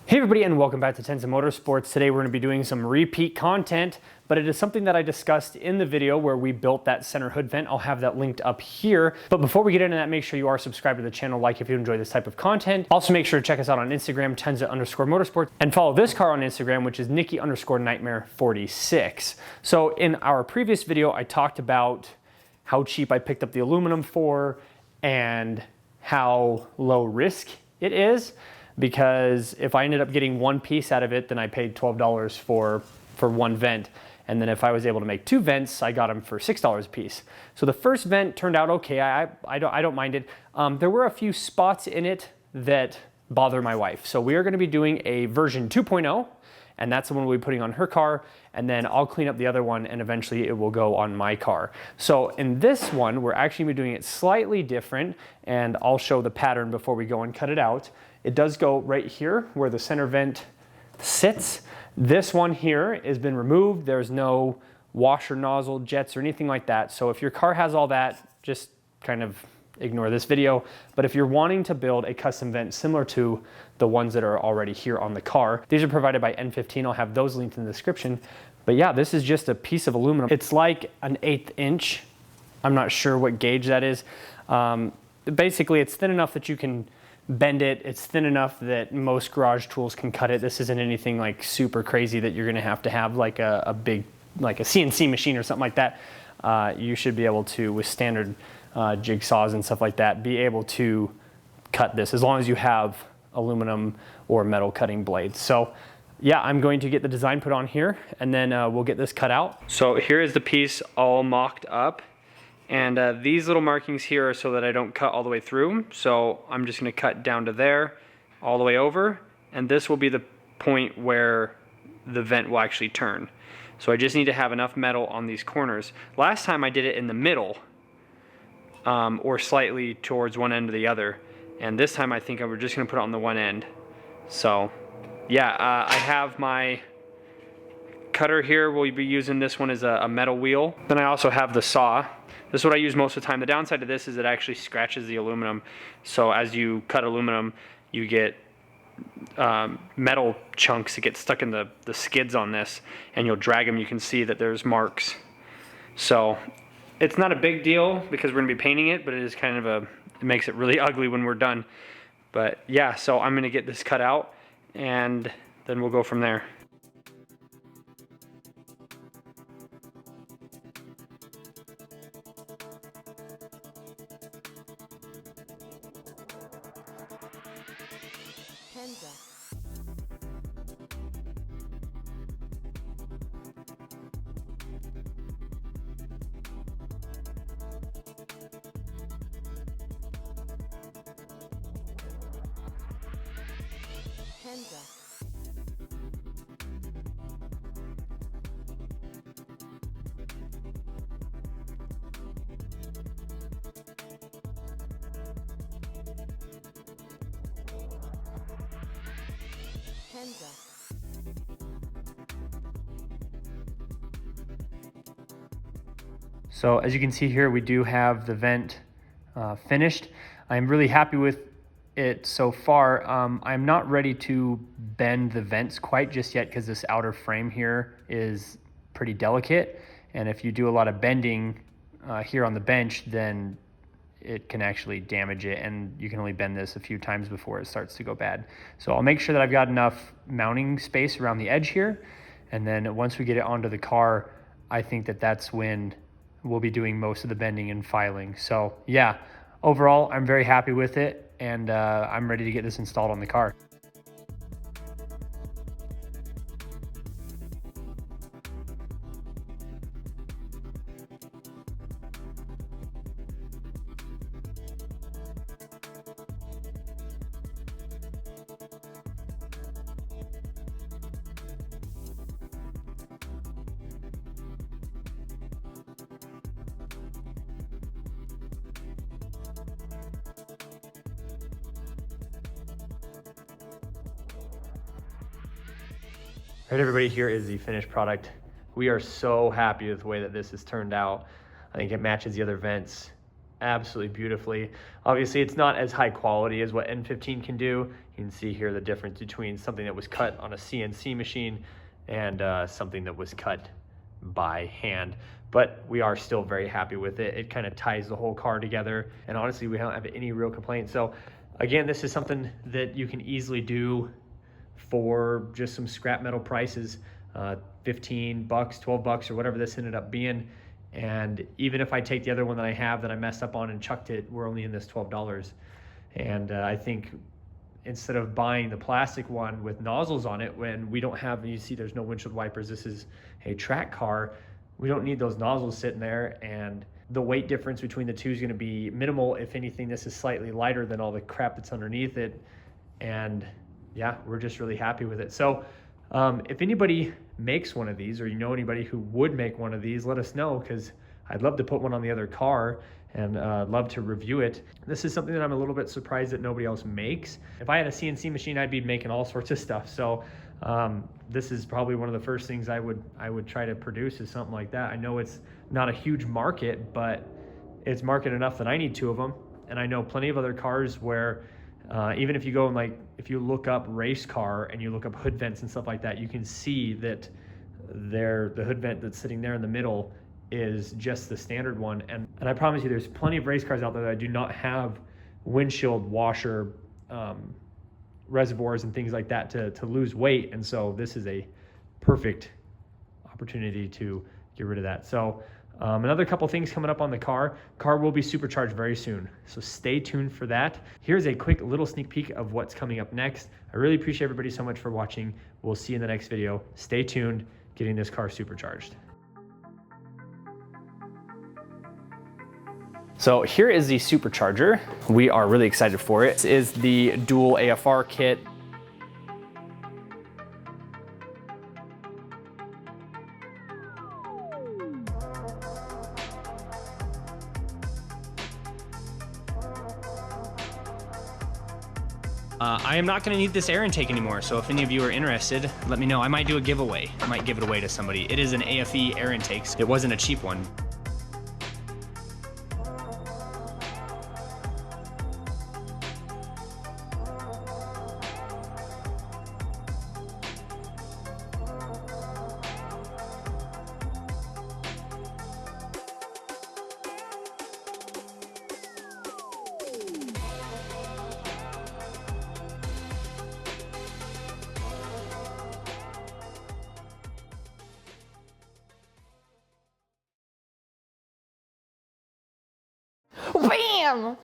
Hey everybody, and welcome back to Tenza Motorsports. Today we're going to be doing some repeat content, but it is something that I discussed in the video where we built that center hood vent. I'll have that linked up here. But before we get into that, make sure you are subscribed to the channel, like if you enjoy this type of content. Also make sure to check us out on Instagram, Tenza_motorsports, and follow this car on Instagram, which is Nikki_Nightmare46. So in our previous video, I talked about how cheap I picked up the aluminum for and how low risk it is. Because if I ended up getting one piece out of it, then I paid $12 for one vent. And then if I was able to make two vents, I got them for $6 a piece. So the first vent turned out okay. I don't mind it. There were a few spots in it that bother my wife. So we are going to be doing a version 2.0, and that's the one we'll be putting on her car. And then I'll clean up the other one, and eventually it will go on my car. So in this one, we're actually going to be doing it slightly different, and I'll show the pattern before we go and cut it out. It does go right here where the center vent sits. This one here has been removed. There's no washer nozzle jets or anything like that. So if your car has all that, just kind of ignore this video. But if you're wanting to build a custom vent similar to the ones that are already here on the car, these are provided by N15. I'll have those linked in the description. But yeah, this is just a piece of aluminum. It's like an 1/8 inch. I'm not sure what gauge that is. Basically, it's thin enough that you can bend it. It's thin enough that most garage tools can cut it. This isn't anything like super crazy that you're gonna have to have like a big, like a CNC machine or something like that. You should be able to, with standard jigsaws and stuff like that, be able to cut this as long as you have aluminum or metal cutting blades. So yeah, I'm going to get the design put on here, and then we'll get this cut out. So here is the piece all mocked up. And these little markings here are so that I don't cut all the way through. So I'm just gonna cut down to there, all the way over, and this will be the point where the vent will actually turn. So I just need to have enough metal on these corners. Last time I did it in the middle, or slightly towards one end or the other. And this time I think we're just gonna put it on the one end. So yeah, I have my cutter here. We'll be using this one as a metal wheel. Then I also have the saw. This is what I use most of the time. The downside to this is it actually scratches the aluminum. So as you cut aluminum, you get metal chunks that get stuck in the skids on this, and you'll drag them. You can see that there's marks. So it's not a big deal because we're gonna be painting it, but it is kind of it makes it really ugly when we're done. But yeah, so I'm gonna get this cut out, and then we'll go from there. Tenza. Tenza. Tenza. So as you can see here, we do have the vent finished. I'm really happy with it so far. I'm not ready to bend the vents quite just yet because this outer frame here is pretty delicate. And if you do a lot of bending here on the bench, then it can actually damage it, and you can only bend this a few times before it starts to go bad. So I'll make sure that I've got enough mounting space around the edge here, and then once we get it onto the car, I think that that's when we'll be doing most of the bending and filing. So yeah, overall I'm very happy with it, and I'm ready to get this installed on the car. All right, everybody, here is the finished product. We are so happy with the way that this has turned out. I think it matches the other vents absolutely beautifully. Obviously, it's not as high quality as what N15 can do. You can see here the difference between something that was cut on a CNC machine and something that was cut by hand. But we are still very happy with it. It kind of ties the whole car together. And honestly, we don't have any real complaints. So again, this is something that you can easily do for just some scrap metal prices, $15, $12, or whatever this ended up being. And even if I take the other one that I have that I messed up on and chucked it, we're only in this $12. And I think instead of buying the plastic one with nozzles on it, when we don't have, you see there's no windshield wipers, this is a track car, we don't need those nozzles sitting there, and the weight difference between the two is going to be minimal. If anything, this is slightly lighter than all the crap that's underneath it. And yeah, we're just really happy with it. So if anybody makes one of these, or you know anybody who would make one of these, let us know, because I'd love to put one on the other car and love to review it. This is something that I'm a little bit surprised that nobody else makes. If I had a CNC machine, I'd be making all sorts of stuff. So this is probably one of the first things I would try to produce, is something like that. I know it's not a huge market, but it's market enough that I need two of them. And I know plenty of other cars where even if you go and if you look up race car and you look up hood vents and stuff like that, you can see that the hood vent that's sitting there in the middle is just the standard one. And I promise you, there's plenty of race cars out there that do not have windshield washer reservoirs and things like that to lose weight. And so this is a perfect opportunity to get rid of that. So another couple things coming up on the car. Car will be supercharged very soon, so stay tuned for that. Here's a quick little sneak peek of what's coming up next. I really appreciate everybody so much for watching. We'll see you in the next video. Stay tuned, getting this car supercharged. So here is the supercharger. We are really excited for it. This is the dual AFR kit. I am not going to need this air intake anymore, so if any of you are interested, let me know. I might do a giveaway. I might give it away to somebody. It is an AFE air intake. It wasn't a cheap one. Bam!